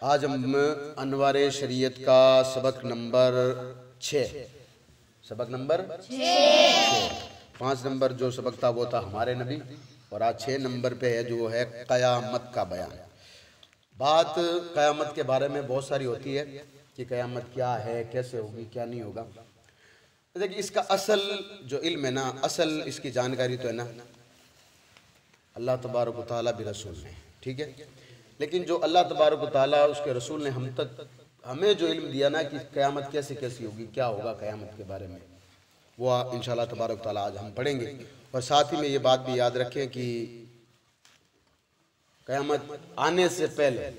आज हम अनवारे शरीयत का सबक नंबर 6, सबक नंबर 6। 5 नंबर जो सबक था वो था हमारे नबी, और आज 6 नंबर पे है जो है क़यामत का बयान। बात क़यामत के बारे में बहुत सारी होती है कि क़यामत क्या है, कैसे होगी, क्या नहीं होगा। देखिए, इसका असल जो इल्म है ना, असल इसकी जानकारी तो है ना अल्लाह तबारक व तआला भी रसूल ने, ठीक है। लेकिन जो अल्लाह तबारक व तआला उसके रसूल ने हमें जो इल्म दिया ना कि क़यामत कैसे कैसी होगी, क्या होगा क़यामत के बारे में, वो इंशाअल्लाह तबारक व तआला आज हम पढ़ेंगे। और साथ ही में ये बात भी याद रखें कि क़यामत आने से पहले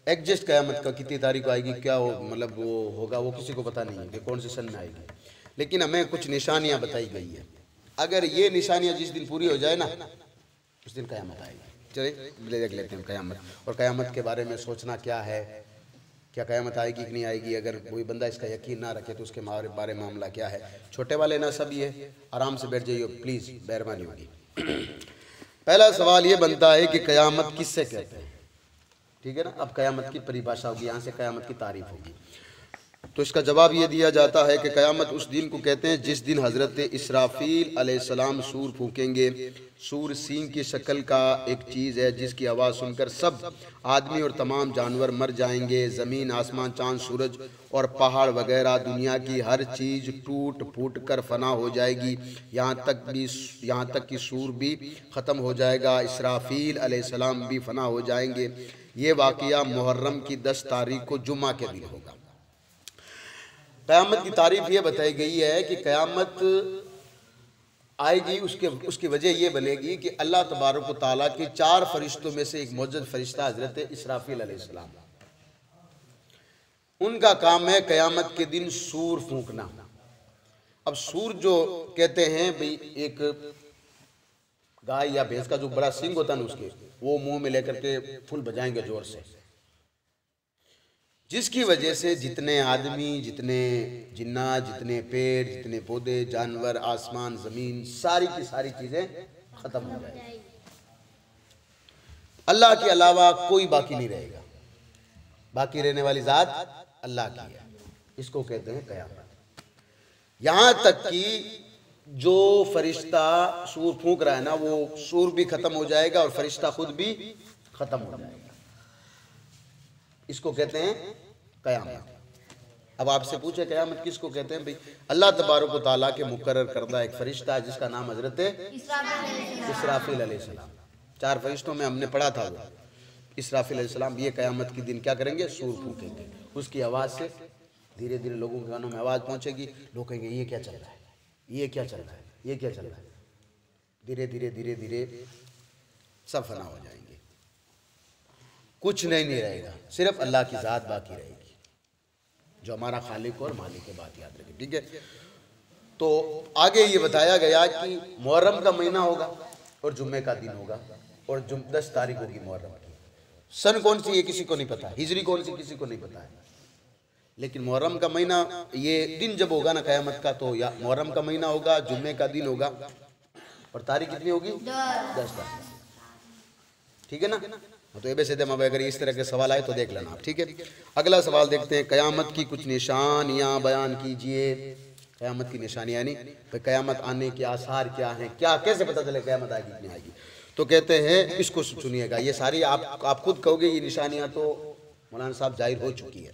एग्जैक्ट क़यामत का कितनी तारीख को आएगी, क्या हो मतलब वो होगा, वो किसी को पता नहीं है कि कौन से सन में आएगी। लेकिन हमें कुछ निशानियां बताई गई है। अगर ये निशानियां जिस दिन पूरी हो जाए ना, उस दिन क़यामत आएगी। चलिए देख लेते हैं क़यामत, और क़यामत के बारे में सोचना क्या है, क्या क़यामत आएगी कि नहीं आएगी। अगर कोई बंदा इसका यकीन ना रखे तो उसके बारे में मामला क्या है। छोटे वाले ना सब ये आराम से बैठ जाइए प्लीज़, मेहरबानी होगी। पहला सवाल ये बनता है कि क़यामत किससे कहते हैं, ठीक है ना। अब क़यामत की परिभाषा होगी, यहाँ से क़यामत की तारीफ होगी। तो इसका जवाब ये दिया जाता है कि क़यामत उस दिन को कहते हैं जिस दिन हज़रत इसराफील अलैहिस्सलाम सूर फूकेंगे। सूर सींग की शक्ल का एक चीज़ है जिसकी आवाज़ सुनकर सब आदमी और तमाम जानवर मर जाएंगे। ज़मीन, आसमान, चाँद, सूरज और पहाड़ वगैरह दुनिया की हर चीज़ टूट फूट कर फना हो जाएगी, यहाँ तक कि सूर भी ख़त्म हो जाएगा। इसराफील अलैहिस्सलाम भी फना हो जाएंगे। ये वाक़या मुहर्रम की 10 तारीख को जुम्मा के दिन होगा। क़यामत की तारीफ ये बताई गई है कि क़यामत आएगी, उसकी वजह ये बनेगी कि अल्लाह तबारक व तआला के 4 फरिश्तों में से एक मौजूद फरिश्ता हज़रत इसराफील अलैहिस्सलाम, उनका काम है क़यामत के दिन सूर फूंकना। अब सूर जो कहते हैं भाई, एक गाय या भैंस का जो बड़ा सींग होता है ना, उसके वो मुंह में लेकर के फुल बजाएंगे जोर से, जिसकी वजह से जितने आदमी, जितने जिन्नात, जितने पेड़, जितने पौधे, जानवर, आसमान, ज़मीन, सारी की सारी चीज़ें ख़त्म हो जाएगी। अल्लाह के अलावा कोई बाकी नहीं रहेगा। बाकी रहने वाली ज़ात अल्लाह की है। इसको कहते हैं क़यामत। यहाँ तक कि जो फरिश्ता सूर फूंक रहा है ना, वो सूर भी ख़त्म हो जाएगा और फरिश्ता खुद भी ख़त्म हो जाएगा। इसको कहते हैं क़यामत। अब आपसे पूछे क़यामत किसको कहते हैं भाई, अल्लाह तबारक व तआला के मुकर्रर करदा एक फरिश्ता है जिसका नाम हज़रत इसराफील अलैहिस्सलाम। 4 फरिश्तों में हमने पढ़ा था वो इसराफील अलैहिस्सलाम ये क़यामत के दिन क्या करेंगे, सूर फूकेंगे। उसकी आवाज़ से धीरे धीरे लोगों के कानों में आवाज़ पहुँचेगी। लोग कहेंगे ये क्या चल रहा है, ये क्या चल रहा है, ये क्या चल रहा है। धीरे धीरे धीरे धीरे सब फना हो जाएंगे, कुछ नहीं रहेगा, सिर्फ अल्लाह की ज़ात बाकी रहेगी जो हमारा खालिक और मालिक है। बात याद रखें, ठीक है। तो आगे ये बताया गया कि मुहर्रम का महीना होगा और जुम्मे का दिन होगा, और 10 तारीख होगी मुहर्रम की। सन कौन सी ये किसी को नहीं पता, हिजरी कौन सी किसी को नहीं पता है। लेकिन मुहर्रम का महीना, ये दिन जब होगा ना क़यामत का, तो या मुहर्रम का महीना होगा, जुम्मे का दिन होगा, और तारीख कितनी होगी, 10 तारीख, ठीक है ना। तो बेसिदे में अगर इस तरह के सवाल आए तो देख लेना आप, ठीक है। अगला सवाल देखते हैं, क़यामत की कुछ निशानियां बयान कीजिए। क़यामत की निशानियां यानी क़यामत आने के आसार क्या हैं, क्या कैसे पता चले क़यामत आएगी कि नहीं आएगी। तो कहते हैं, इसको सुनिएगा, ये सारी आप खुद कहोगे ये निशानियां तो मौलाना साहब जाहिर हो चुकी है।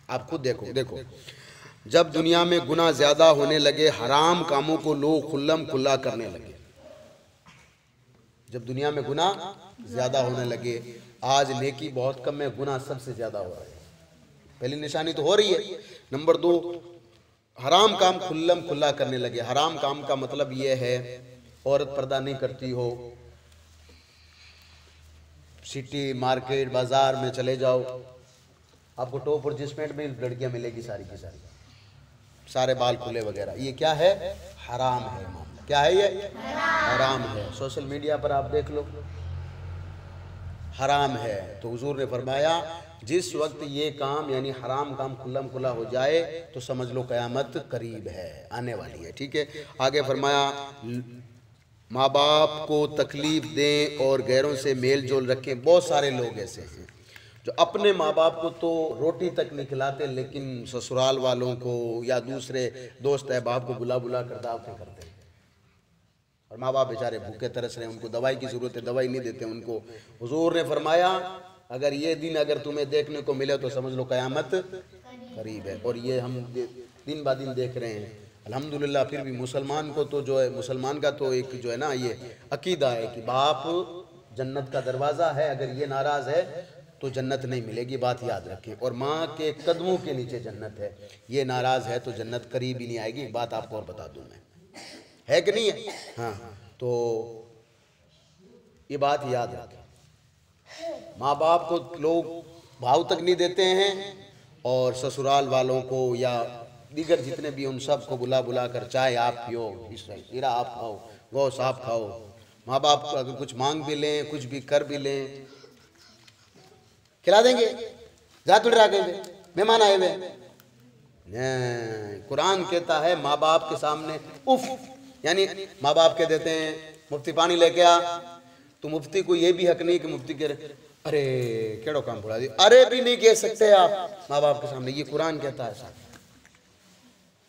आप खुद देखो जब दुनिया में गुनाह ज़्यादा होने लगे, हराम कामों को लोग खुल्लम खुल्ला करने लगे। जब दुनिया में गुनाह ज़्यादा होने लगे, आज नेकी बहुत कम है, गुनाह सबसे ज़्यादा हो रहा है। पहली निशानी तो हो रही है। नंबर 2, हराम काम खुल्लम खुल्ला करने लगे। हराम काम का मतलब ये है, औरत पर्दा नहीं करती हो, सिटी मार्केट बाज़ार में चले जाओ, आपको टॉप और जींस पैंट में लड़कियां मिलेगी सारी की सारी, सारे बाल खुले वगैरह। ये क्या है, हराम है मामला। क्या है ये, हराम है। सोशल मीडिया पर आप देख लो, हराम है। तो हुजूर ने फरमाया जिस वक्त ये काम यानी हराम काम खुल्लम खुला हो जाए तो समझ लो क़यामत करीब है, आने वाली है, ठीक है। आगे फरमाया माँ बाप को तकलीफ़ दें और गैरों से मेल जोल रखें। बहुत सारे लोग ऐसे हैं जो अपने माँ बाप को तो रोटी तक नहीं खिलाते, लेकिन ससुराल वालों को या दूसरे दोस्त अहबाब को बुला बुला कर दावतें करते हैं। और माँ बाप बेचारे भूखे तरस रहे हैं, उनको दवाई की जरूरत है, दवाई नहीं देते उनको। हुजूर ने फरमाया अगर ये दिन अगर तुम्हें देखने को मिले तो समझ लो कयामत करीब है। और ये हम दिन ब दिन देख रहे हैं अल्हम्दुलिल्लाह। फिर भी मुसलमान को तो जो है, मुसलमान का तो एक जो है ना ये अकीदा है कि बाप जन्नत का दरवाज़ा है, अगर ये नाराज़ है तो जन्नत नहीं मिलेगी, बात याद रखें। और माँ के कदमों के नीचे जन्नत है, ये नाराज़ है तो जन्नत करीब ही नहीं आएगी। बात आपको और बता दूँ मैं, है कि नहीं है? हाँ, तो ये बात याद रखें। माँ बाप को लोग भाव तक नहीं देते हैं, और ससुराल वालों को या दीगर जितने भी उन सब को बुला बुला कर चाय आप पियो, हीरा आप खाओ, गोश्त आप खाओ। माँ बाप को अगर कुछ मांग भी लें, कुछ भी कर भी लें, खिला देंगे, जा तुड़ रहा गए मेहमान आए हुए। कुरान कहता है माँ बाप के सामने उफ, यानी माँ बाप कह देते हैं मुफ्ती पानी लेके आ, तो मुफ्ती को ये भी हक नहीं कि मुफ्ती कह रहे अरे केड़ो काम पड़ा दी, अरे भी नहीं कह सकते आप माँ बाप के सामने, ये कुरान कहता है साहब।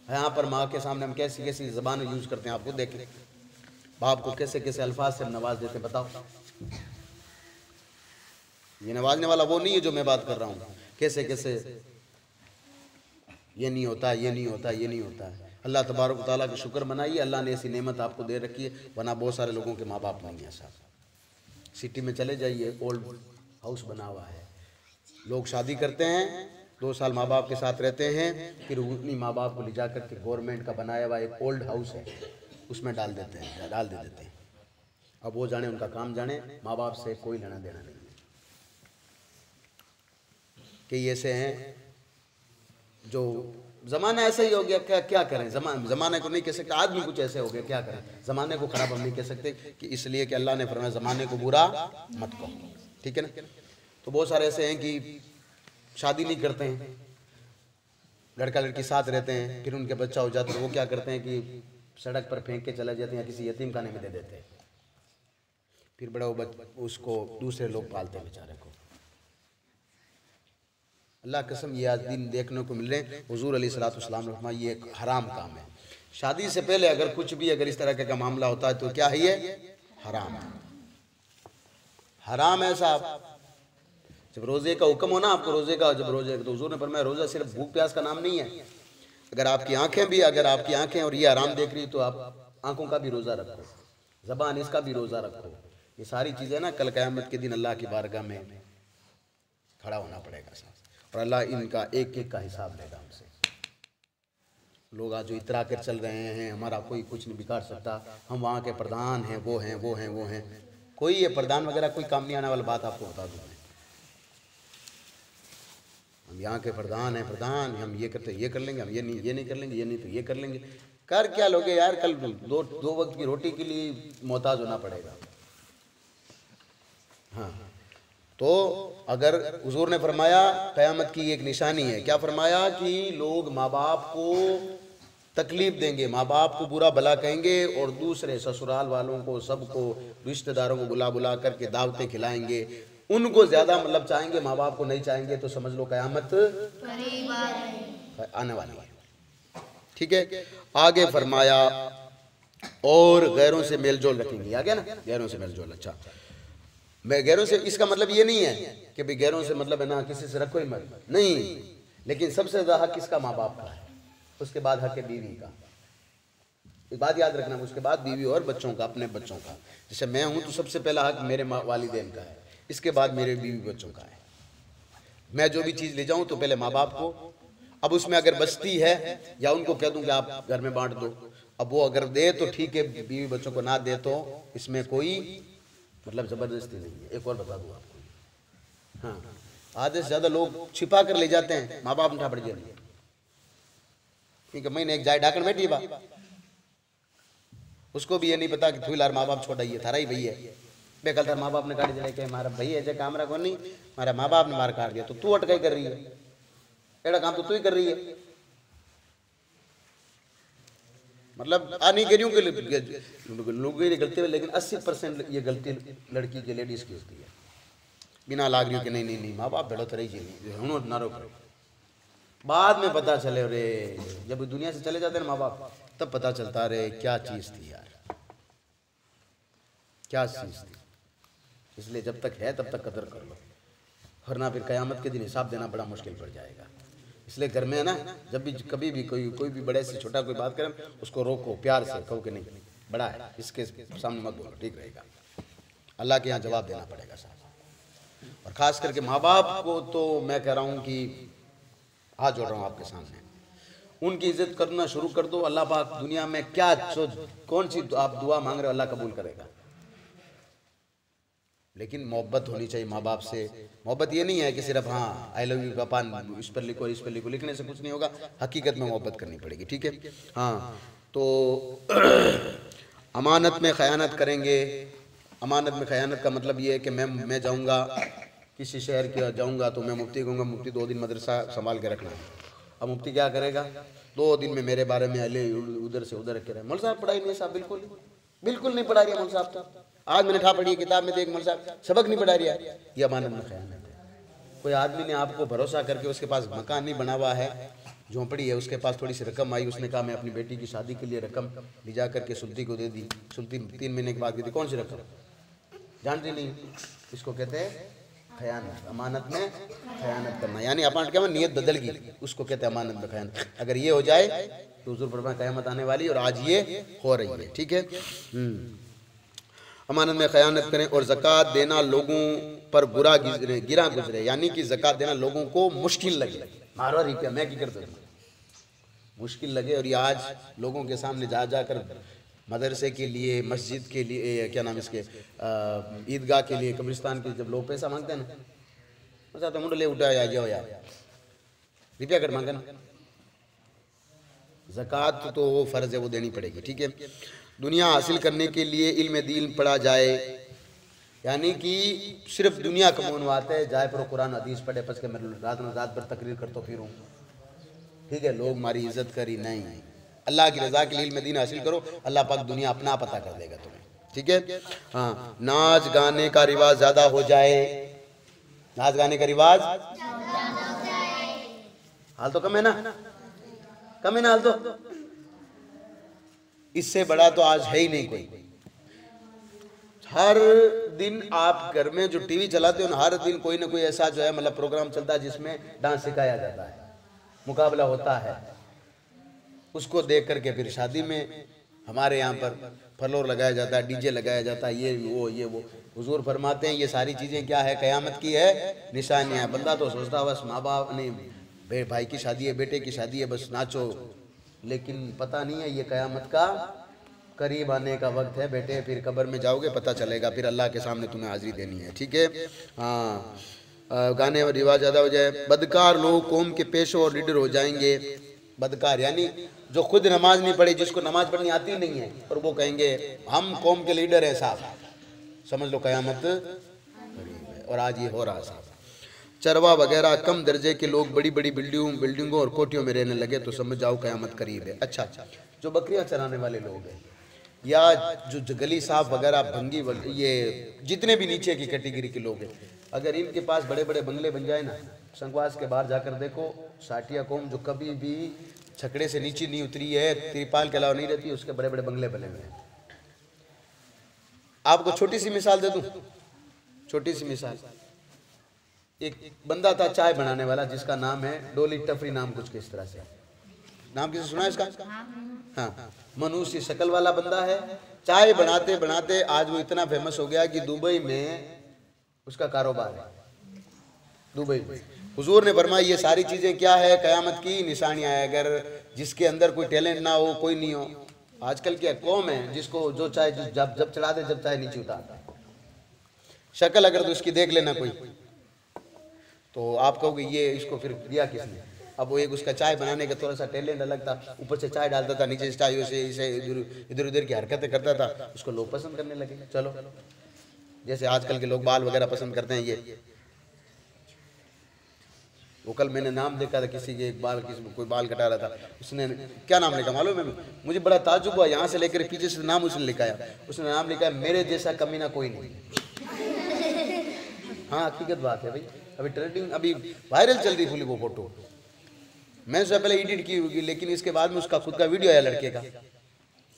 यहाँ पर माँ के सामने हम कैसी कैसी ज़बान यूज करते हैं, आपको देखें बाप को कैसे कैसे अल्फाज से नवाज देते हैं। बताओ, ये नवाजने वाला वो नहीं है जो मैं बात कर रहा हूँ, कैसे कैसे ये नहीं होता, ये नहीं होता, ये नहीं होता है। अल्लाह तबारक व तआला का शुक्र मनाइए, अल्लाह ने ऐसी नेमत आपको दे रखी है, वरना बहुत सारे लोगों के माँ बाप नहीं है साहब। सिटी में चले जाइए, ओल्ड हाउस बना हुआ है, लोग शादी करते हैं, 2 साल माँ बाप के साथ रहते हैं, फिर उन्हीं माँ बाप को ले जा कर के गवर्नमेंट का बनाया हुआ एक ओल्ड हाउस है उसमें डाल देते हैं। अब वो जाने, उनका काम जाने, माँ बाप से कोई लेना देना नहीं है। कि ऐसे हैं जो ज़माना ऐसा ही हो गया, क्या करें, ज़माने को नहीं कह सकते, आदमी कुछ ऐसे हो गया, क्या करें, ज़माने को ख़राब हम नहीं कह सकते कि इसलिए कि अल्लाह ने फरमाया ज़माने को बुरा मत कहो, ठीक है ना। तो बहुत सारे ऐसे हैं कि शादी नहीं करते हैं, लड़का लड़की साथ रहते हैं, फिर उनके बच्चा हो जाता है, वो क्या करते हैं कि सड़क पर फेंक के चले जाते हैं, किसी यतीम खाने में दे देते हैं, फिर बड़ा उसको दूसरे लोग पालते हैं बेचारे को। अल्लाह कसम ये आज दिन देखने को मिल रहे हैं। हुजूर अलैहिस्सलाम ने फरमाया ये एक हराम काम है। शादी से पहले अगर कुछ भी अगर इस तरह का मामला होता है तो क्या है, ये हराम है, हराम है साहब। जब रोजे का हुक्म हो ना आपको, रोजे का जब रोजे, तो हुजूर ने फरमाया रोजा सिर्फ भूख प्यास का नाम नहीं है। अगर आपकी आंखें भी, अगर आपकी आंखें और ये हराम देख रही तो आप आंखों का भी रोजा रखो, जबान इसका भी रोजा रखो। ये सारी चीजें ना कल क़यामत के दिन अल्लाह की बारगाह में खड़ा होना पड़ेगा साहब, और अल्लाह इनका एक एक का हिसाब लेगा हमसे। लोग आज जो इतरा कर चल रहे हैं हमारा कोई कुछ नहीं बिगाड़ सकता, हम वहाँ के प्रधान हैं, वो हैं, वो हैं, वो हैं, कोई ये प्रधान वगैरह कोई काम नहीं आने वाला। बात आपको बता दूँ मैं, हम यहाँ के प्रधान हैं, प्रधान हम ये करते ये कर लेंगे, हम ये नहीं कर लेंगे, ये नहीं तो ये कर लेंगे। कर क्या लोगे यार, कल दो वक्त की रोटी के लिए मोहताज होना पड़ेगा। हाँ, तो अगर हुजूर ने फरमाया क़यामत की एक निशानी है, क्या फरमाया कि लोग माँ बाप को तकलीफ देंगे, माँ बाप को बुरा भला कहेंगे, और दूसरे ससुराल वालों को, सबको, रिश्तेदारों को बुला बुला करके दावतें खिलाएंगे, उनको ज़्यादा मतलब चाहेंगे, माँ बाप को नहीं चाहेंगे, तो समझ लो क़यामत आने वाली है। ठीक है, आगे फरमाया और गैरों से मेल जोल रखेंगे, आ गया ना, गैरों से मेल जोल। अच्छा, मैं गैरों से, इसका मतलब ये नहीं है कि भाई गैरों से मतलब है ना किसी से रखो ही मत, नहीं, लेकिन सबसे ज़्यादा हक किसका, माँ बाप का है, उसके बाद हक है बीवी का। एक बात याद रखना, उसके बाद बीवी और बच्चों का, अपने बच्चों का। जैसे मैं हूँ तो सबसे पहला हक मेरे वालिदैन का है, इसके बाद मेरे बीवी बच्चों का है। मैं जो भी चीज़ ले जाऊँ तो पहले माँ बाप को, अब उसमें अगर बचती है या उनको कह दूँ कि आप घर में बांट दो, अब वो अगर दे तो ठीक है, बीवी बच्चों को ना दे तो इसमें कोई मतलब ज़बरदस्ती नहीं है। एक और बता दूँ आपको, हाँ, आधे से ज़्यादा लोग छिपा कर ले जाते हैं, माँ बाप उठा पड़ जाए, ठीक है, मैंने एक जाए डाकन बैठी बा, उसको भी ये नहीं पता कि थुईलार माँ बाप छोड़ा, ये थारा ही भैया बेकल था, माँ बाप ने काट दिया कि हमारा भैया जो कामरा को नहीं, हमारा माँ बाप ने मार काट दिया, तो तू अटकाई कर रही है, एड़ा काम तो तू ही कर रही है। मतलब आ नहीं कह रही हूँ कि लोगों की गलती है, लेकिन 80% ये गलती लड़की की, लेडीज की होती है। बिना लाग रही हो कि नहीं नहीं नहीं माँ बाप बेड़ो तो रही जी हूँ ना रोक। बाद में पता चले रे जब दुनिया से चले जाते हैं माँ बाप तब पता चलता रे क्या चीज़ थी यार, क्या चीज़ थी। इसलिए जब तक है तब तक कदर कर लो, वरना फिर कयामत के दिन हिसाब देना बड़ा मुश्किल पड़ जाएगा। इसलिए घर में है ना, जब भी कभी भी कोई भी बड़े से छोटा कोई बात करें उसको रोको, प्यार से कहो कि नहीं बड़ा है इसके सामने मत बोलो, ठीक रहेगा। अल्लाह के यहाँ जवाब देना पड़ेगा साहब। और ख़ास करके माँ बाप को तो मैं कह रहा हूँ कि हाथ जोड़ रहा हूँ आपके सामने, उनकी इज्जत करना शुरू कर दो। अल्लाह पाक दुनिया में क्या कौन सी आप दुआ मांग रहे हो अल्लाह कबूल करेगा। लेकिन मोहब्बत होनी चाहिए माँ बाप से। मोहब्बत ये नहीं है कि सिर्फ हाँ आई लव यू पापा इस पर लिखो इस पर लिखो, लिखने से कुछ नहीं होगा, हकीकत में मोहब्बत करनी पड़ेगी, ठीक है। हाँ तो अमानत में ख़यानत करेंगे। अमानत में ख़यानत का मतलब ये है कि मैं जाऊँगा किसी शहर के जाऊँगा तो मैं मुफ्ती कहूँगा मुफ्ती 2 दिन मदरसा संभाल के रखना है। अब मुफ्ती क्या करेगा, 2 दिन में मेरे बारे में अले उधर से उधर रखे रहे। मौलवी साहब पढ़ाई नहीं साहब, बिल्कुल नहीं पढ़ा रही है मौलवी साहब तो। आज मैंने ठा पढ़ी किताब में देख मौलवी साहब सबक नहीं पढ़ा रहा है। ये अमानत में ख़यानत है। कोई आदमी ने आपको भरोसा करके उसके पास मकान नहीं बना हुआ है, झोंपड़ी है, उसके पास थोड़ी सी रकम आई, उसने कहा मैं अपनी बेटी की शादी के लिए रकम ले जा करके सुल्ती को दे दी। सुल्ती 3 महीने के बाद कहती कौन सी रकम जानती नहीं, इसको कहते हैं ख़यानत। अमानत में ख़यानत करना यानी अमानत क्या नीयत बदल गई, उसको कहते हैं अमानत में ख़यानत। अगर ये हो जाए तो हुज़ूर फरमाया क़यामत आने वाली और आज ये हो रही है, ठीक है। अमानत में ख़यानत करें और ज़कात देना लोगों पर गिरा गुजरे यानी कि ज़कात देना लोगों को मुश्किल लगे। मारो रुपया मैं की कर दूँ मुश्किल लगे। और ये आज लोगों के सामने जा जाकर मदरसे के लिए, मस्जिद के लिए, क्या नाम इसके, ईदगाह के लिए, कब्रिस्तान के जब लोग पैसा मांगते हैं ना, मजा तो मुंड ले उठा या जाओ यार रुपया कर मांगे ना। ज़कात तो वो फ़र्ज़ है, वो देनी पड़ेगी, ठीक है। दुनिया हासिल करने के लिए इल्म दीन पढ़ा जाए यानी कि सिर्फ दुनिया कमाते है जाए पर कुरान हदीस पढ़े पस के मैं रात में रात भर तकरीर करता फिरूँ, ठीक है, लोग हमारी इज्जत करी नहीं। अल्लाह की रज़ा के लिए इल्म दीन हासिल करो, अल्लाह पाक दुनिया अपना पता कर देगा तुम्हें, ठीक है। हाँ नाच गाने का रिवाज ज़्यादा हो जाए, नाच गाने का रिवाज हाल तो कम है ना, कम है ना हाल तो, इससे बड़ा तो आज है ही नहीं कोई। हर दिन आप घर में जो टीवी चलाते हो हर दिन कोई ना कोई ऐसा जो है मतलब प्रोग्राम चलता है जिसमें डांस सिखाया जाता है, मुकाबला होता है, उसको देख करके फिर शादी में हमारे यहाँ पर फ्लोर लगाया जाता है, डीजे लगाया जाता है, ये वो। हुजूर फरमाते हैं ये सारी चीज़ें क्या है, क़यामत की है निशानियाँ। बंदा तो सोचता बस माँ बाप नहीं भाई की शादी है, बेटे की शादी है, बस नाचो, लेकिन पता नहीं है ये क़यामत का करीब आने का वक्त है बेटे। फिर कब्र में जाओगे पता चलेगा, फिर अल्लाह के सामने तुम्हें हाजिरी देनी है, ठीक है। हाँ गाने और रिवाज ज़्यादा हो जाए। बदकार लोग कौम के पेशो और लीडर हो जाएंगे। बदकार यानी जो खुद नमाज नहीं पढ़ी, जिसको नमाज पढ़नी आती नहीं है, और वो कहेंगे हम कौम के लीडर हैं साहब, समझ लो क़यामत करीब है। और आज ये हो रहा साहब। चरवा वगैरह कम दर्जे के लोग बड़ी बड़ी बिल्डिंगों और कोठियों में रहने लगे तो समझ जाओ क़यामत करीब है। अच्छा, जो बकरियां चराने वाले लोग हैं या जो गली साहब वगैरह भंगी ये जितने भी नीचे की कैटेगरी के लोग हैं, अगर इनके पास बड़े बड़े बंगले बन जाए ना, संगवास के बाहर जाकर देखो, साटिया कौम जो कभी भी छकड़े से नीचे नहीं उतरी है, त्रिपाल के अलावा नहीं रहती, उसके बड़े बड़े बंगले बने हुए हैं। आपको छोटी सी मिसाल दे दूं, छोटी सी मिसाल, एक बंदा था चाय बनाने वाला जिसका नाम है डोली टफरी, नाम कुछ किस तरह से, नाम किसी सुना है इसका? हाँ, मनुष्य शक्ल वाला बंदा है। चाय बनाते बनाते आज वो इतना फेमस हो गया कि दुबई में उसका कारोबार है, दुबई में। हुजूर ने फरमाया ये सारी चीज़ें क्या है, क़यामत की निशानियाँ है। अगर जिसके अंदर कोई टैलेंट ना हो, कोई नहीं हो, आजकल क्या कौम है जिसको जो चाहे जब चढ़ा दे, जब चाहे नीचे उतारता है। शक्ल अगर तो इसकी देख लेना कोई, तो आप कहोगे ये इसको फिर दिया किसने। अब वो एक उसका चाय बनाने का थोड़ा सा टैलेंट अलग था, ऊपर से चाय डालता था, नीचे से चाय से इधर उधर की हरकतें करता था, उसको लोग पसंद करने लगे। चलो जैसे आजकल के लोग बाल वगैरह पसंद करते हैं, ये वो कल मैंने नाम देखा था किसी के, एक बाल किसी कोई बाल कटा रहा था, उसने क्या नाम लिखा मालूम है? मुझे बड़ा ताज्जुब हुआ, यहाँ से लेकर पीछे से नाम उसने लिखा है, उसने नाम लिखा है मेरे जैसा कमीना कोई नहीं। हाँ हकीकत बात है भाई, अभी ट्रेंडिंग अभी वायरल चल रही थी वो फोटो, मैं उससे पहले एडिट की होगी, लेकिन इसके बाद में उसका खुद का वीडियो आया लड़के का,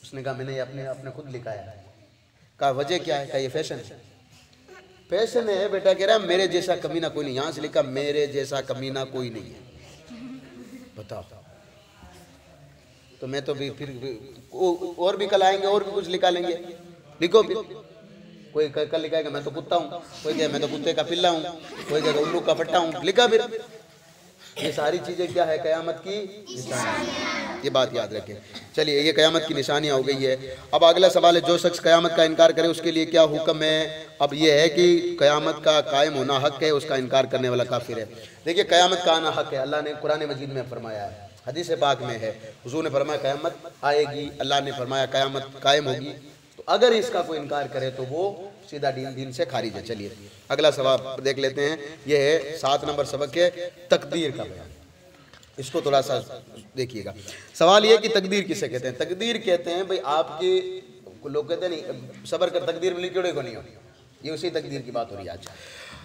उसने कहा मैंने अपने अपने खुद लिखा है। कहा वजह क्या है? कहा ये फैशन है। फैशन है बेटा, कह रहा है मेरे जैसा कमीना कोई नहीं, यहाँ से लिखा मेरे जैसा कमीना कोई नहीं है, बताओ। तो मैं तो भी फिर और भी कल आएंगे और भी कुछ लिखा लेंगे, लिखो फिर। कोई कल लिखाएगा मैं तो कुत्ता हूँ, कोई कहे मैं तो कुत्ते का पिल्ला हूँ, कोई कहेगा उल्लू का फट्टा हूँ, लिखा फिर। ये सारी चीजें क्या है? कयामत की निशानियाँ, ये बात याद रखें। चलिए ये कयामत की निशानियाँ हो गई है। अब अगला सवाल है, जो शख्स कयामत का इनकार करे उसके लिए क्या हुक्म है? अब ये है कि कयामत का कायम होना हक है, उसका इनकार करने वाला काफिर है। देखिए कयामत का आना हक है, अल्लाह ने कुरान मजीद में फरमाया है, हदीस पाक में है, हुजूर ने फरमाया कयामत आएगी, अल्लाह ने फरमाया कयामत कायम होगी। तो अगर इसका कोई इनकार करे तो वो सीधा दीन से खारिज है। चलिए अगला सवाल देख लेते हैं, यह है 7 नंबर सबक है तकदीर का बयान। इसको थोड़ा सा देखिएगा। सवाल यह कि तकदीर किसे कहते हैं? तकदीर कहते हैं भाई आपके, लोग कहते हैं नहीं सबर कर तकदीर में लिखे को नहीं हो, ये उसी तकदीर की बात हो रही है आज।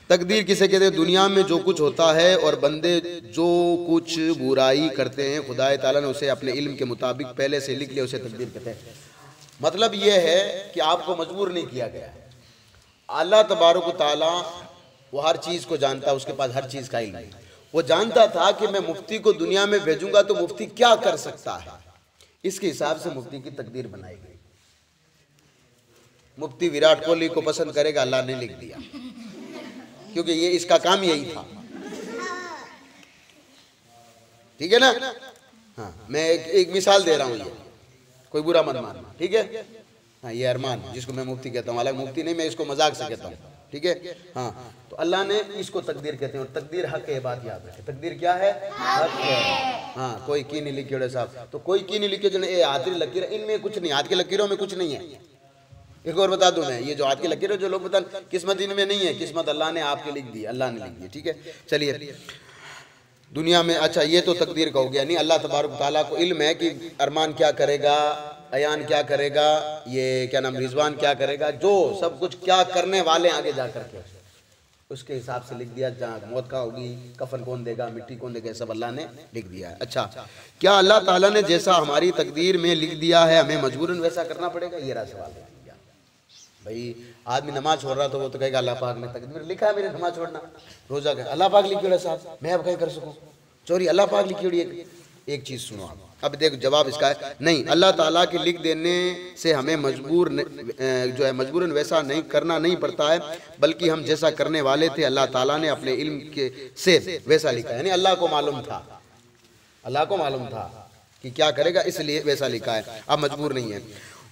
तकदीर किसे कहते हैं? दुनिया में जो कुछ होता है और बंदे जो कुछ बुराई करते हैं, खुदा ताला ने उसे अपने इल्म के मुताबिक पहले से लिख लिया, उसे तकदीर कहते हैं। मतलब यह है कि आपको मजबूर नहीं किया गया है। अल्लाह तबारक व तआला वो हर चीज़ को जानता है, उसके पास हर चीज़ का इल्म है। वो जानता था कि मैं मुफ्ती को दुनिया में भेजूंगा तो मुफ्ती क्या कर सकता है, इसके हिसाब से मुफ्ती की तकदीर बनाई गई। मुफ्ती विराट कोहली को पसंद करेगा, अल्लाह ने लिख दिया, क्योंकि ये इसका काम यही था। ठीक है ना? हाँ मैं एक मिसाल दे रहा हूँ, ये कोई बुरा मत मानना, ठीक है? हाँ ये अरमान जिसको मैं मुफ्ती कहता हूँ, हालांकि मुफ्ती नहीं, मैं इसको मजाक से कहता हूँ, ठीक है? हाँ तो अल्लाह ने इसको तकदीर कहते हैं, और तकदीर हक है, बात याद रखें। तकदीर क्या है? हक है। हाँ कोई की नहीं लिखे साहब, तो कोई की नहीं लिखे जो हाथ की लकीर, इनमें कुछ नहीं, हाथ की लकीरों में कुछ नहीं है। एक और बता दूं मैं, ये जो हाथ की लकीर जो लोग बता किस्मत इनमें नहीं है, किस्मत अल्लाह ने आपके लिख दी, अल्लाह ने लिख दी, ठीक है? चलिए दुनिया में, अच्छा ये तो तकदीर का हो गया। नहीं अल्लाह तबारक ताला को इल्म है कि अरमान क्या करेगा, अयान क्या करेगा, ये क्या नाम रिजवान क्या करेगा, जो सब कुछ क्या करने वाले आगे जा करके उसके हिसाब से लिख दिया। जहाँ मौत का होगी, कफन कौन देगा, मिट्टी कौन देगा, सब अल्लाह ने लिख दिया है। अच्छा क्या अल्लाह ताला ने जैसा हमारी तकदीर में लिख दिया है हमें मजबूरन वैसा करना पड़ेगा? ये रहा सवाल है। भाई आदमी नमाज छोड़ रहा तो वो तो कहेगा अल्लाह पाक ने तकदीर लिखा है मेरे नमाज छोड़ना, रोजा का अल्लाह पाक लिखी हुई साहब, मैं अब क्या कर सकूं? चोरी अल्लाह पाक लिखी हुई। एक चीज सुनो आप, अब देखो जवाब इसका है नहीं, अल्लाह ताला के लिख देने से हमें मजबूर जो है मजबूरन वैसा नहीं करना नहीं पड़ता है, बल्कि हम जैसा करने वाले थे अल्लाह ताला ने अपने इल्म के से वैसा लिखा है। यानी अल्लाह को मालूम था, अल्लाह को मालूम था कि क्या करेगा, इसलिए वैसा लिखा है, अब मजबूर नहीं है।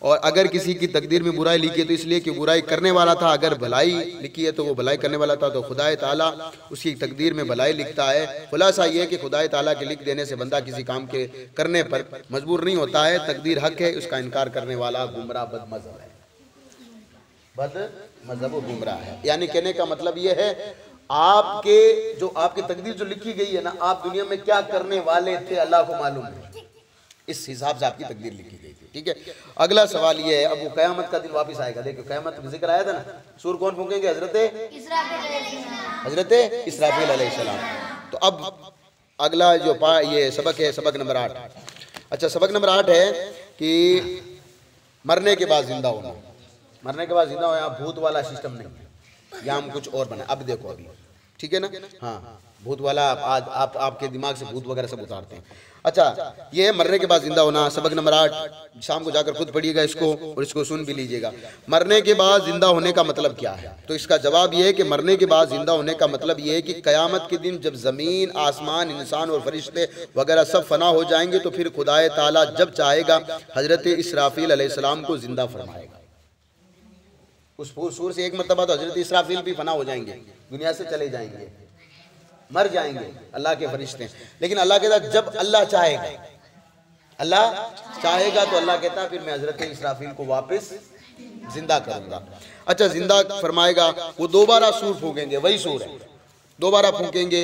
और अगर किसी की तकदीर में बुराई लिखी है तो इसलिए कि बुराई करने वाला था, अगर भलाई लिखी है तो वो भलाई करने वाला था, तो खुदाए ताला उसकी तकदीर में भलाई लिखता है। खुलासा ये है कि खुदाए ताला के लिख देने से बंदा किसी काम के करने पर मजबूर नहीं होता है। तकदीर हक है, उसका इनकार करने वाला गुमराह बदमज़हब है, बदमज़हब गुमराह है। यानी कहने का मतलब ये है आपके जो आपकी तकदीर जो लिखी गई है ना, आप दुनिया में क्या करने वाले थे अल्लाह को मालूम है, इस हिसाब से आपकी तकदीर लिखी गई थी, ठीक है? अगला सवाल ये है, अब वो क़यामत का दिन वापस आएगा। देखो क़यामत का जिक्र आया था ना, सूर कौन फूकेंगे? हजरत इसराफील अलैहिस्सलाम। तो अब अगला जो ये सबक है, सबक नंबर 8। अच्छा सबक नंबर 8 है कि मरने के बाद जिंदा होना। मरने के बाद जिंदा होना, भूत वाला सिस्टम नहीं है, या हम कुछ और बना। अब देखो अभी, ठीक है ना? हाँ भूत वाला आज आपके दिमाग से भूत वगैरह सब उतारते हैं। अच्छा ये है मरने के बाद जिंदा होना, सबक नंबर 8। शाम को जाकर खुद पढ़िएगा इसको और इसको सुन भी लीजिएगा। मरने के बाद जिंदा होने का मतलब क्या है? तो इसका जवाब ये है कि मरने के बाद जिंदा होने का मतलब ये है कि कयामत के दिन जब जमीन, आसमान, इंसान और फरिश्ते वगैरह सब फना हो जाएंगे तो फिर खुदाए ताला जब चाहेगा हजरत इसराफील अलैहिस्सलाम को जिंदा फरमाएगा। उस सूर से एक मरतबा तो हजरत इसराफील भी फना हो जाएंगे, दुनिया से चले जाएंगे, मर जाएंगे अल्लाह के फरिश्ते। लेकिन अल्लाह कहता जब अल्लाह चाहेगा, अल्लाह चाहेगा तो अल्लाह कहता फिर मैं हजरत इसराफील को वापस जिंदा करूंगा। अच्छा जिंदा फरमाएगा, वो दोबारा सूर फूकेंगे, वही सूर है, दोबारा फूकेंगे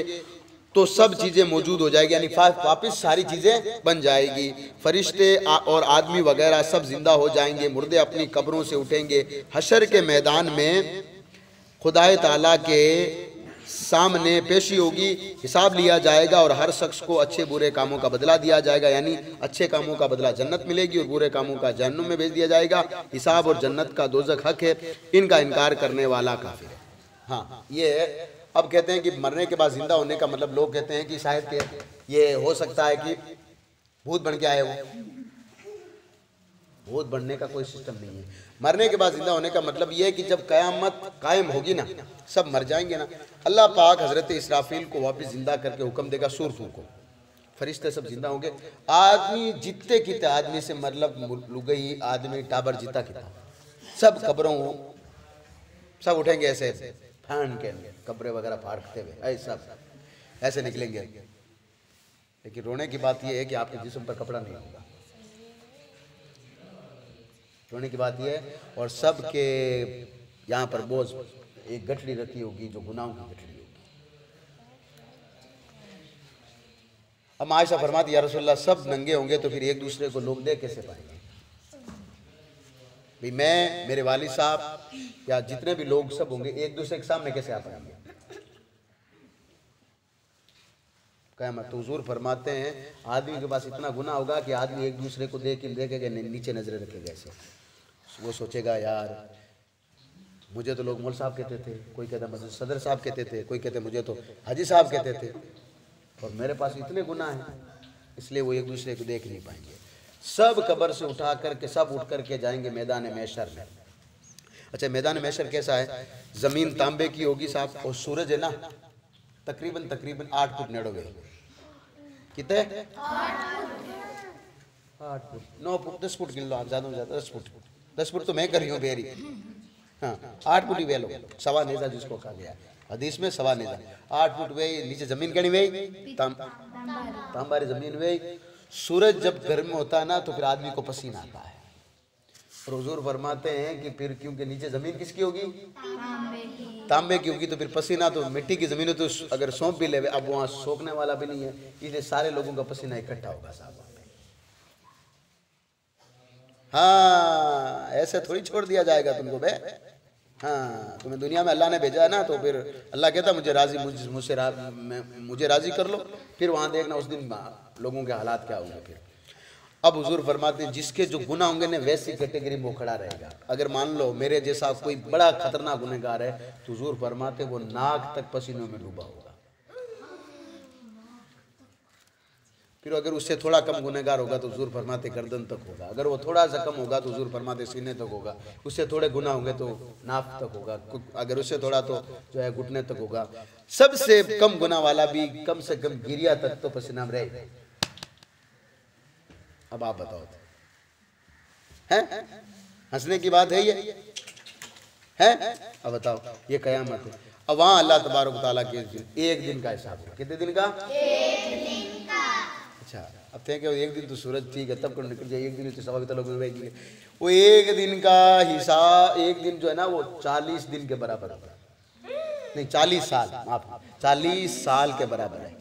तो सब चीजें मौजूद हो जाएगी, यानी वापस सारी चीजें बन जाएगी। फरिश्ते और आदमी वगैरह सब जिंदा हो जाएंगे, मुर्दे अपनी कब्रों से उठेंगे। हशर के मैदान में खुदाए ताला के सामने पेशी होगी, हिसाब लिया जाएगा और हर शख्स को अच्छे बुरे कामों का बदला दिया जाएगा। यानी अच्छे कामों का बदला जन्नत मिलेगी और बुरे कामों का जहन्नुम में भेज दिया जाएगा। हिसाब और जन्नत का दोज़ख हक है, इनका इनकार करने वाला काफिर है। हाँ, ये अब कहते हैं कि मरने के बाद जिंदा होने का मतलब, लोग कहते हैं कि शायद ये हो सकता है कि भूत बन के आए हो। भूत बनने का कोई सिस्टम नहीं है। मरने के बाद जिंदा होने का मतलब ये है कि जब कयामत कायम होगी ना, सब मर जाएंगे ना, अल्लाह पाक हजरत इसराफील को वापस जिंदा करके हुक्म देगा सूर फूको, फरिश्ते सब जिंदा होंगे। आदमी जितने किते आदमी से मतलब लुगई आदमी टाबर जीता किता, सब कब्रों सब उठेंगे ऐसे फान के, कब्रें वगैरह फाड़ते हुए ऐसे निकलेंगे। लेकिन रोने की बात यह है कि आपके जिस्म पर कपड़ा नहीं होगा। रोने की बात यह है, और सबके यहाँ पर बोझ एक गठड़ी रखी होगी जो गुनाहों की गठड़ी होगी। अब आयशा फरमाती या रसूलल्लाह सब नंगे होंगे तो फिर एक दूसरे को लोग देख कैसे पाएंगे? भाई मैं, मेरे वालिद साहब या जितने भी लोग सब होंगे एक दूसरे के सामने कैसे आ पाएंगे? क़यामत। तो हुजूर फरमाते हैं आदमी के पास इतना गुनाह होगा कि आदमी एक दूसरे को देखेगा, नीचे नजरें रखेगा ऐसे। वो सोचेगा यार मुझे तो लोग मौल साहब कहते थे, कोई कहता मस्जिद सदर साहब कहते थे, कोई कहते मुझे तो हाजी साहब कहते थे, और मेरे पास इतने गुनाह हैं, इसलिए वो एक दूसरे को देख नहीं पाएंगे। सब कब्र से उठा करके सब उठ करके जाएंगे मैदान महशर में। अच्छा, मैदान महशर कैसा है? जमीन तांबे की होगी साहब, और सूरज है ना तकरीबन 8 फुट नेड़ोगे। कितने? 8 फुट 9 फुट 10 फुट गिन लो आप, ज्यादा में ज्यादा 10 फुट तो मैं कर रही हूँ बेरी। हाँ, 8 फुट ही वे लो, सवा नेजा जिसको कहा गया हदीस में, सवा नेजा 8 फुट वे। नीचे जमीन कड़ी वे तांबारी जमीन वे। सूरज जब गर्म में होता है ना तो फिर आदमी को पसीना आता है, और हुजूर फरमाते हैं कि फिर क्योंकि नीचे जमीन किसकी होगी? तांबे की होगी, तो फिर पसीना तो मिट्टी की जमीन है, तो अगर सौंप भी ले, अब वहाँ सोखने वाला भी नहीं है, इसलिए सारे लोगों का पसीना इकट्ठा होगा साहब। हाँ, ऐसे थोड़ी छोड़ दिया जाएगा तुमको बे। हाँ, तुम्हें दुनिया में अल्लाह ने भेजा है ना, तो फिर अल्लाह कहता मुझे राजी कर लो, फिर वहाँ देखना उस दिन लोगों के हालात क्या होंगे। फिर अब हुजूर फरमाते हैं जिसके जो गुनाह होंगे ना वैसी कैटेगरी में वो खड़ा रहेगा। अगर मान लो मेरे जैसा कोई बड़ा खतरनाक गुनहगार है तो हुजूर फरमाते वो नाक तक पसीनों में डूबा होगा। फिर अगर उससे थोड़ा कम गुनहगार होगा तो हुजूर फरमाते गर्दन तक होगा। अगर वो थोड़ा सा कम होगा तो हुजूर फरमाते सीने तक होगा। उससे थोड़े गुनाह होंगे तो नाक तक होगा। अगर उससे थोड़ा तो जो है घुटने तक होगा। सबसे कम गुनाह वाला भी कम से कम गिरिया तक तो पसीना में रहे। अब आप बताओ, हैं? हंसने की बात है ये? हैं? अब बताओ, ये कयामत है। अब वहां अल्लाह तबारक व तआला के एक दिन का हिसाब है। कितने दिन का? एक दिन का। अच्छा, अब थे क्या एक दिन तो सूरज ठीक है तब कर निकल जाए, एक दिन तो सवा भी लोग वो एक दिन का हिसाब, एक दिन जो है ना वो 40 दिन के बराबर होता है। नहीं 40 साल, माफ 40 साल के बराबर है।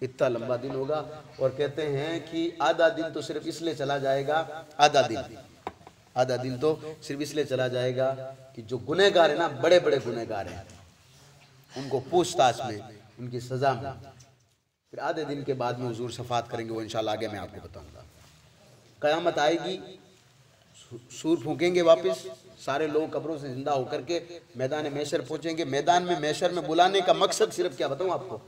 इतना लंबा दिन होगा। और कहते हैं कि आधा दिन तो सिर्फ इसलिए चला जाएगा, आधा दिन तो सिर्फ इसलिए चला जाएगा कि जो गुनहगार है ना, बड़े बड़े गुनहगार हैं, उनको पूछताछ में, उनकी सजा में, फिर आधे दिन के बाद में हुजूर शफात करेंगे। वो इंशाल्लाह आगे मैं आपको बताऊंगा। कयामत आएगी, सूर फूकेंगे, वापस सारे लोग कब्रों से जिंदा होकर के मैदान महशर पहुंचेंगे। मैदान में महशर में बुलाने का मकसद सिर्फ क्या बताऊं आपको?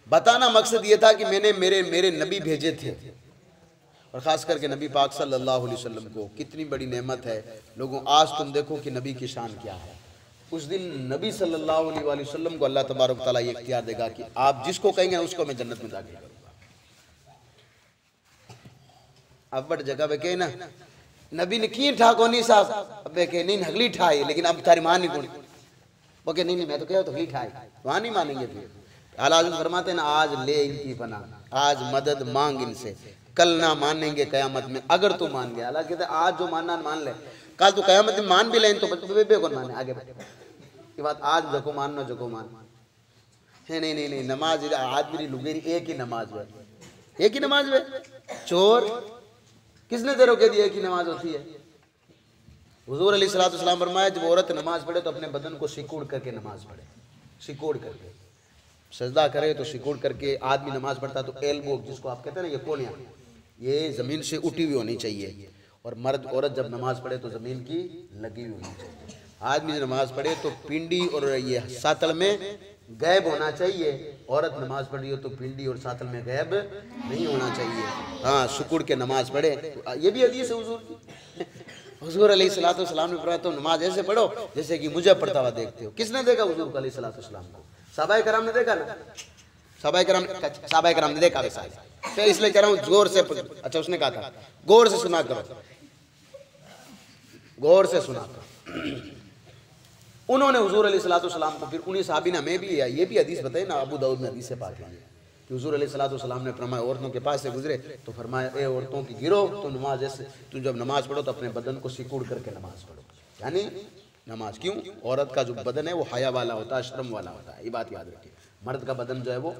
बताना मकसद ये था कि मैंने मेरे नबी भेजे थे, और खास करके नबी पाक सल्लल्लाहु अलैहि वसल्लम को। कितनी बड़ी नेमत है लोगों, आज तुम देखो कि नबी की शान क्या है। उस दिन नबी सल्लल्लाहु अलैहि वसल्लम को अल्लाह तबारक व तआला ये इख्तियार देगा कि आप जिसको कहेंगे उसको मैं जन्नत में दाखिल करूंगा। अब बड़ जगह पे कहे ना नबी ने की ठाको नहीं साहब, अब कहे नहीं हगली ठाई, लेकिन अब तारी मान नहीं कौन वो कहे नहीं मैं तो कह तो हगली ठाई, वहां नहीं मानेंगे। फिर आला फरमाते ना आज ले इनकी पना, आज मदद मांग इनसे, कल ना मानेंगे कयामत में अगर तू मान गया। अल्लाह कहते आज जो मानना मान ले, कल तू कयामत में मान भी ले तो बेबे कौन माने। आगे ये बात आज जको मानना जको मान है। नहीं नमाज आज मेरी लुगेरी एक ही नमाज है, एक ही नमाज है। चोर किसने तेरे को कह दिया एक ही नमाज होती है? हुजूर अलैहिस्सलातु वस्सलाम फरमाया जब औरत नमाज पढ़े तो अपने बदन को सिकुड़ करके नमाज पढ़े। सिकोड़ करके सजदा करे, तो सिकोड़ करके आदमी नमाज पढ़ता तो एल्बो जिसको आप कहते हैं ना, ये कोनिया, ये ज़मीन से उठी हुई होनी चाहिए। और मर्द औरत जब नमाज पढ़े तो ज़मीन की लगी हुई होनी चाहिए। आदमी जब नमाज पढ़े तो पिंडी और ये सातल में गैब होना चाहिए। औरत नमाज पढ़ रही हो तो पिंडी और सातल में गैब नहीं होना चाहिए। हाँ, सिकुड़ के नमाज पढ़े, तो ये भी हदीस है हुजूर की। हुजूर अलैहिस्सलातु वस्सलाम ने फरमाया तो नमाज ऐसे पढ़ो जैसे कि मुझे पढ़ता हुआ देखते हो। किसने देखा हुजूर अलैहिस्सलातु वस्सलाम को? सहाबाए कराम ने देखा ना, सहाबाए कराम ने देखा वैसा। फिर इसलिए कह रहा हूँ जोर से। अच्छा, उसने कहा था गौर से सुना करो, गौर से सुना करो। उन्होंने हुजूर अलैहिस्सलातु वस्सलाम को, फिर उन्हीं सहाबी ने हमें भी ये भी हदीस बताई ना, अबू दाऊद में हदीस से पाक है कि हुजूर अलैहिस्सलातु वस्सलाम ने फरमाया, औरतों के पास से गुजरे तो फरमाया, ए औरतों की गिरो, तो नमाज ऐसे, तुम जब नमाज पढ़ो तो अपने बदन को सिकुड़ करके नमाज पढ़ो। यानी नमाज क्यों? औरत का जो बदन है वो हया वाला होता है, शर्म वाला होता है, ये बात याद रखिए। मर्द का बदन जो है वो,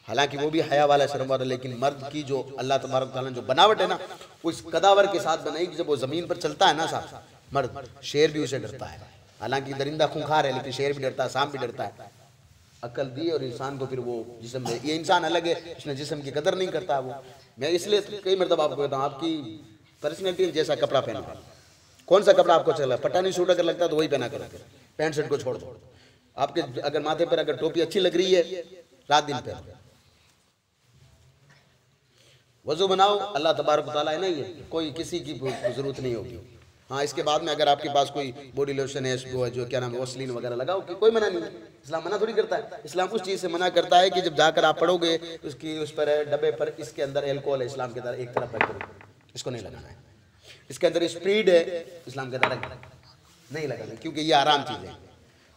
हालांकि वो भी हया वाला शर्म वाला, लेकिन मर्द की जो अल्लाह तबारक तआला ने जो बनावट है ना, वो इस कदावर के साथ बनाई कि जब वो ज़मीन पर चलता है ना साहब, मर्द, शेर भी उसे डरता है। हालांकि दरिंदा खूंखार है, लेकिन शेर भी डरता है, सांप भी डरता है। अकल दी और इंसान को फिर वो जिस्म में, ये इंसान अलग है, उसने जिस्म की कदर नहीं करता वो। मैं इसलिए कई मरतबा आपको कहता हूँ, आपकी पर्सनैलिटी जैसा कपड़ा पहनो, कौन सा कपड़ा आपको चला, पठानी सूट अगर लगता है तो वही पहना करो, पैंट शर्ट को छोड़ दो। आपके अगर माथे पर अगर टोपी अच्छी लग रही है, रात दिन पहनो। वजू बनाओ, अल्लाह तबारक तआला है, नहीं है कोई किसी की जरूरत नहीं होगी। हाँ, इसके बाद में अगर आपके पास कोई बॉडी लोशन है, वो जो क्या नाम है, वसलीन वगैरह लगाओ, कि कोई मना नहीं है। इस्लाम मना थोड़ी करता है। इस्लाम उस चीज़ से मना करता है कि जब जाकर आप पढ़ोगे उसकी उस पर डब्बे पर इसके अंदर एल्कोहल है, इस्लाम के तरह एक तरफ रख करो, इसको नहीं लगाना है। इसके अंदर स्प्रीड है, इस्लाम के तरह नहीं लगाना, क्योंकि ये आराम चीज़ है।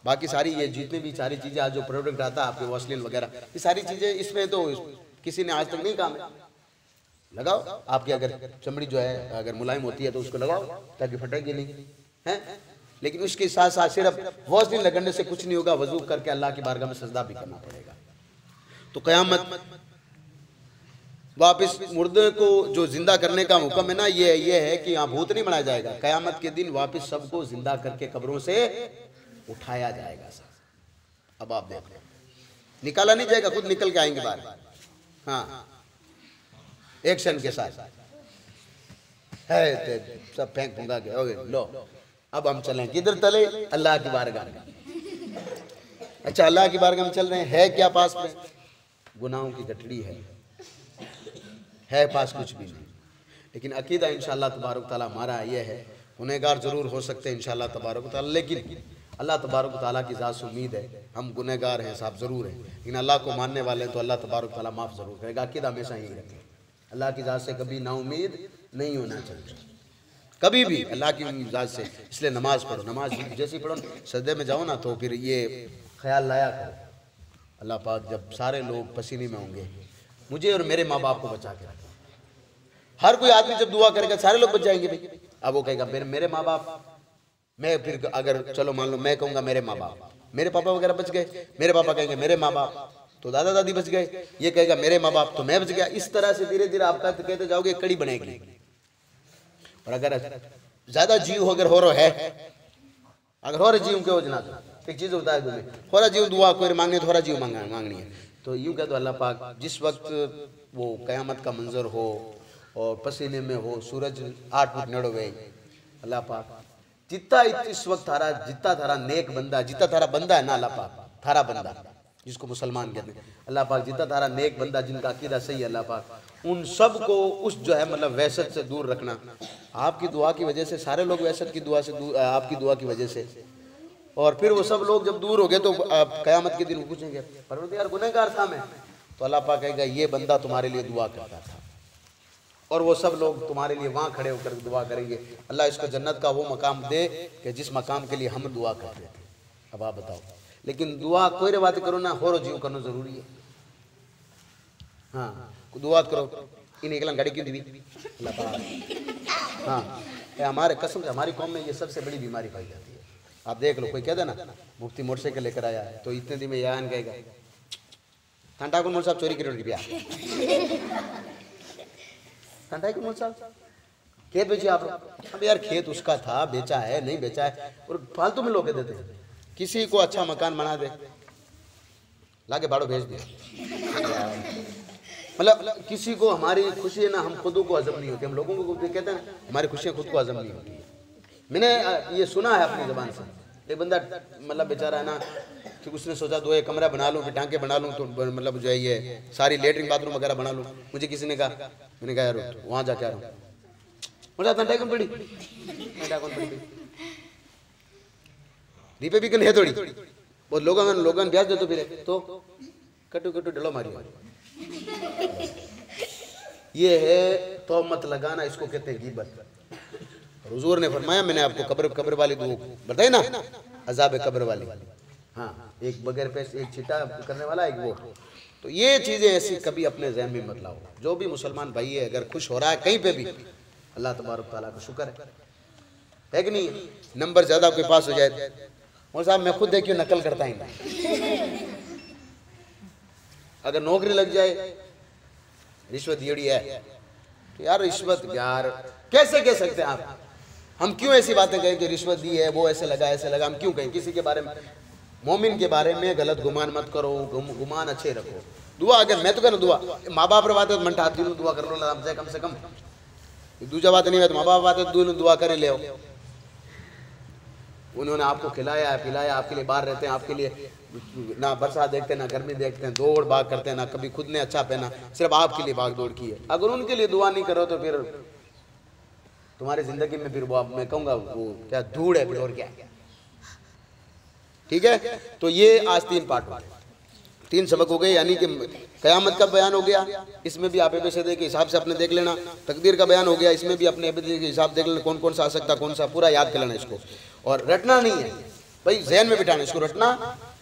बाकी सारी ये जितनी भी सारी चीज़ें आज जो प्रोडक्ट आता है आपके वसलीन वगैरह, ये सारी चीज़ें इसमें तो किसी ने आज तक नहीं काम है। लगाओ, आपकी अगर चमड़ी जो है अगर मुलायम होती है तो उसको लगाओ ताकि फटेगी नहीं है। लेकिन उसके साथ साथ सिर्फ वज़न लगाने से कुछ नहीं होगा, वजू करके अल्लाह की बारगाह में सजदा भी करना पड़ेगा। तो क़यामत वापस मुर्दे को जो जिंदा करने का हुक्म है ना, ये है कि यहाँ भूत नहीं बनाया जाएगा। क़यामत के दिन वापस सबको जिंदा करके कब्रों से उठाया जाएगा। अब आप देख लो, निकाला नहीं जाएगा, खुद निकल के आएंगे बाहर। हाँ, एक्शन के साथ है, सब फेंक फूंका के हो गए। लो, अब हम चलें किधर? तले अल्लाह की बारगाह में। अच्छा, अल्लाह की बारगाह में चल रहे हैं, है क्या पास में? गुनाहों की गठड़ी है पास कुछ भी नहीं। लेकिन अकीदा इंशाअल्लाह तबारक तआला हमारा ये है, गुनहगार जरूर हो सकते हैं इंशाअल्लाह तबारक तआला, लेकिन अल्लाह तबारक तआला की ज़ात से उम्मीद है। हम गुनहगार हैं साहब, ज़रूर हैं, लेकिन अल्लाह को मानने वाले हैं तो अल्लाह तबारक तआला माफ़ ज़रूर करेगा। अकीदा हमेशा यही रखें, अल्लाह की ज़ात से कभी नाउमीद नहीं होना चाहिए, कभी भी अल्लाह की ज़ात से। इसलिए नमाज पढ़ो, नमाज जैसे ही पढ़ो, सजदे में जाओ ना, तो फिर ये ख्याल लाया करो, अल्लाह पाक जब सारे लोग पसीने में होंगे, मुझे और मेरे माँ बाप को बचा के रखो। हर कोई आदमी जब दुआ करेगा सारे लोग बच जाएंगे भाई। अब वो कहेगा मेरे माँ बाप, मैं फिर अगर चलो मान लो मैं कहूँगा मेरे माँ बाप, मेरे पापा वगैरह बच गए, मेरे पापा कहेंगे मेरे माँ बाप, तो दादा दादी बच गए, ये कहेगा मेरे माँ बाप, तो मैं बच गया। इस तरह से धीरे धीरे आप कहते जाओगे, कड़ी बनेगी। और अगर ज्यादा जीव अगर हो रहा है, अगर हो रहा जीव के वजना, तो एक चीज होता है तुम्हें, थोड़ा जीव दुआ कोई मांगनी, थोड़ा जीव मांगनी है, तो यूं कह दो अल्लाह पाक जिस वक्त वो कयामत का मंजर हो और पसीने में हो, सूरज 8 फुट नड़ो गए, अल्लाह पाक जितना इस वक्त थारा, जितना थारा नेक बंदा, जितना थारा बंदा है ना, अल्लाह पाक थारा बंदा जिसको मुसलमान कहते हैं, अल्लाह पाक जितना थारा नेक बंदा जिनका अकीदा सही है, अल्लाह पाक उन सब को उस जो है मतलब वहशत से दूर रखना। आपकी दुआ की वजह से सारे लोग वहशत की दुआ से आपकी दुआ की वजह से, और फिर वो सब लोग जब दूर हो गए तो कयामत के दिन वो पूछेंगे परवरदिगार गुनहगार था मैं, तो अल्लाह पाक कहेगा ये बंदा तुम्हारे लिए दुआ करता था, और वो सब लोग तुम्हारे लिए वहाँ खड़े होकर दुआ करेंगे, अल्लाह इसको जन्नत का वो मकाम दे कि जिस मकाम के लिए हम दुआ करते थे। अब आप बताओ, लेकिन दुआ कोई बात करो ना, हो जीव करना जरूरी है। हाँ, दुआ करो, इन एक गाड़ी क्यों दी अल्लाह पाक। हाँ, हमारे कसम से हमारी कौम में ये सबसे बड़ी बीमारी पाई जाती है। आप देख लो, कोई कहता ना मुफ्ती मोटरसाइकिल लेकर आया है, तो इतने दिन में यान कहेगा ठाकुर मोल साहब चोरी करोड़ रुपया, ठाकुर मोल साहब खेत बेचे आप। अब यार खेत उसका था, बेचा है नहीं बेचा है, और फालतू में लोग देते हैं। किसी को अच्छा मकान बना दे, लाके बाड़ो भेज दिया। मतलब किसी को हमारी खुशी है ना, हम खुद को हजम नहीं होती, हम लोगों को कहते हैं ना हमारी खुशियाँ खुद को हजम नहीं होती। मैंने ये सुना है अपनी ज़बान से, एक बंदा मतलब बेचारा है ना कि उसने सोचा दो एक कमरा बना लूँ, फिर टांके बना लूँ, तो मतलब जो है ये सारी लेटरिन बाथरूम वगैरह बना लूँ। मुझे किसी ने कहा, मैंने कहा यार वहाँ जाके आ रहा हूँ, मुझे टाइम पड़ी रीपे भी कन है थोड़ी बहुत लोगों ब्याज दे तो फिर तो कटू कटू डलो मारी। ये है तो मत लगाना, इसको कहते हैं गीबत। हुजूर ने फरमाया, मैंने आपको कब्र वाली दुआ बताई ना, अजाब कब्र वाली, हाँ, एक बगैर पैसे एक छिटा करने वाला एक वो। तो ये चीजें ऐसी कभी अपने जहन में मत लाओ। जो भी मुसलमान भाई है अगर खुश हो रहा है कहीं पे भी, अल्लाह तबारक तआला का शुक्र है कि नहीं। नंबर ज्यादा आपके पास हो जाए, और साहब मैं खुद देखियो नकल करता ही नहीं। अगर नौकरी लग जाए, रिश्वत येड़ी है तो यार रिश्वत यार कैसे कह सकते हैं आप? हम क्यों ऐसी बातें कहें कि रिश्वत दी है, वो ऐसे लगा ऐसे लगा? हम क्यों कहें किसी के बारे में? मोमिन के बारे में गलत गुमान मत करो, गुमान अच्छे रखो। दुआ अगर मैं तो कहना दुआ माँ बाप रवाते मन ठाती हूँ, दुआ कर लो ना कम से कम। दूसरा बात नहीं है तो माँ बाप आते दुआ करे ले। उन्होंने आपको खिलाया पिलाया, आपके लिए बाहर रहते हैं, आपके लिए ना बरसात देखते हैं ना गर्मी देखते हैं, दौड़ भाग करते हैं, ना कभी खुद ने अच्छा पहना, सिर्फ आपके लिए भाग दौड़ की है। अगर उनके लिए दुआ नहीं करो तो फिर तुम्हारी जिंदगी में फिर वो मैं कहूँगा वो क्या धूड़ है फिर, और क्या। ठीक है, तो ये आज 3 पार्ट हुए, 3 सबक हो गए। यानी कि क़यामत का बयान हो गया, इसमें भी आप एबीसीडी के हिसाब से अपने देख लेना। तकदीर का बयान हो गया, इसमें भी अपने एबीसीडी के हिसाब देख लेना, कौन कौन सा आ सकता कौन सा, पूरा याद कर लेना इसको। और रटना नहीं है भाई, जहन में बिठाना, इसको रटना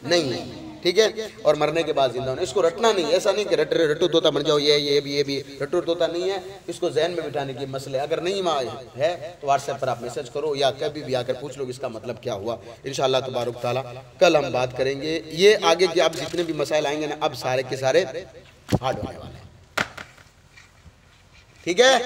नहीं है। ठीक है, और मरने के बाद जिंदा होना, इसको रटना नहीं। ऐसा नहीं कि रटू तोता बन जाओ, ये भी रटू तोता नहीं है, इसको जहन में बिठाने की मसले। अगर नहीं है तो व्हाट्सएप पर आप मैसेज करो या कभी भी आकर पूछ लो इसका मतलब क्या हुआ। इंशाअल्लाह तबारक ताला कल हम बात करेंगे। ये आगे के आप जितने भी मसाइल आएंगे ना, अब सारे के सारे हार्ड होने वाले हैं। ठीक है।